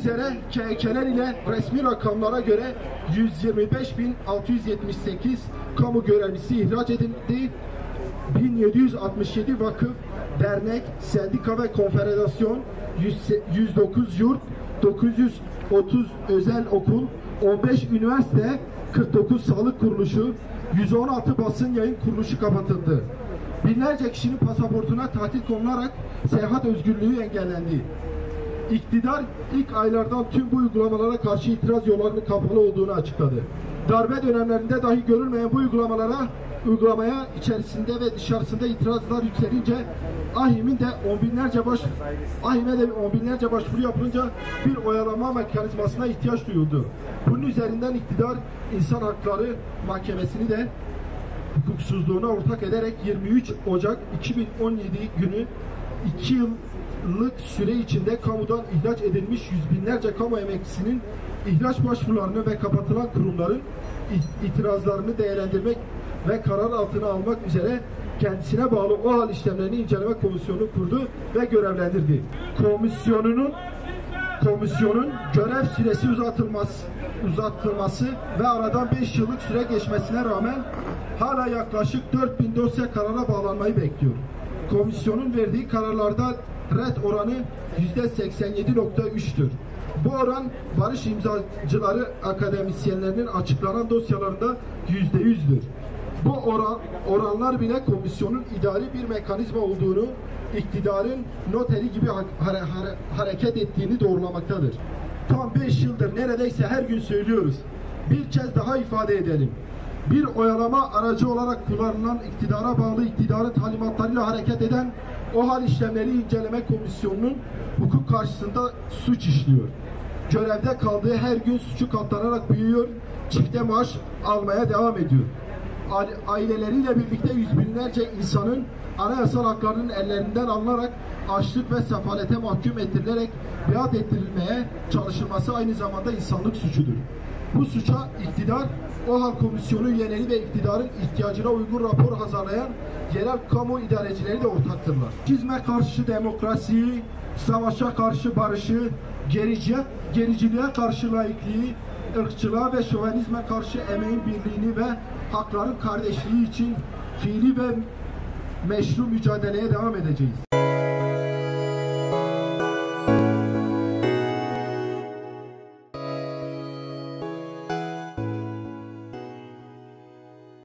üzere KHK'ler ile resmi rakamlara göre 125.678 kamu görevlisi ihraç edildi. 1767 vakıf, dernek, sendika ve konfederasyon, 109 yurt, 930 özel okul, 15 üniversite, 49 sağlık kuruluşu, 116 basın yayın kuruluşu kapatıldı. Binlerce kişinin pasaportuna tatil konularak seyahat özgürlüğü engellendi. İktidar ilk aylardan tüm bu uygulamalara karşı itiraz yollarının kapalı olduğunu açıkladı. Darbe dönemlerinde dahi görülmeyen bu uygulamaya içerisinde ve dışarısında itirazlar yükselince AİHM'e de on binlerce başvuru yapılınca bir oyalama mekanizmasına ihtiyaç duyuldu. Bunun üzerinden iktidar İnsan Hakları Mahkemesi'ni de hukuksuzluğuna ortak ederek 23 Ocak 2017 günü 2 yıllık süre içinde kamudan ihraç edilmiş yüz binlerce kamu emekçisinin ihraç başvurularını ve kapatılan kurumların itirazlarını değerlendirmek ve karar altına almak üzere kendisine bağlı OHAL işlemlerini inceleme komisyonu kurdu ve görevlendirdi. Komisyonun görev süresi uzatılması ve aradan 5 yıllık süre geçmesine rağmen hala yaklaşık 4000 dosya karara bağlanmayı bekliyor. Komisyonun verdiği kararlarda red oranı %87.3'tür. Bu oran barış imzacıları akademisyenlerinin açıklanan dosyalarında %100'dür. Bu oranlar bile komisyonun idari bir mekanizma olduğunu, iktidarın noteri gibi hareket ettiğini doğrulamaktadır. Tam 5 yıldır neredeyse her gün söylüyoruz. Bir kez daha ifade edelim. Bir oyalama aracı olarak kullanılan iktidara bağlı iktidarın talimatlarıyla hareket eden OHAL işlemleri inceleme komisyonunun hukuk karşısında suç işliyor. Görevde kaldığı her gün suçu katlanarak büyüyor, çifte maaş almaya devam ediyor. Aileleriyle birlikte yüz binlerce insanın anayasal haklarının ellerinden alınarak açlık ve sefalete mahkum ettirilerek biat ettirilmeye çalışılması aynı zamanda insanlık suçudur. Bu suça iktidar, OHAL komisyonu üyeleri ve iktidarın ihtiyacına uygun rapor hazırlayan yerel kamu idarecileri de ortaktırlar. Faşizme karşı demokrasiyi, savaşa karşı barışı, gericiliğe karşı laikliği, ırkçılığa ve şövenizme karşı emeğin birliğini ve hakların kardeşliği için fiili ve meşru mücadeleye devam edeceğiz.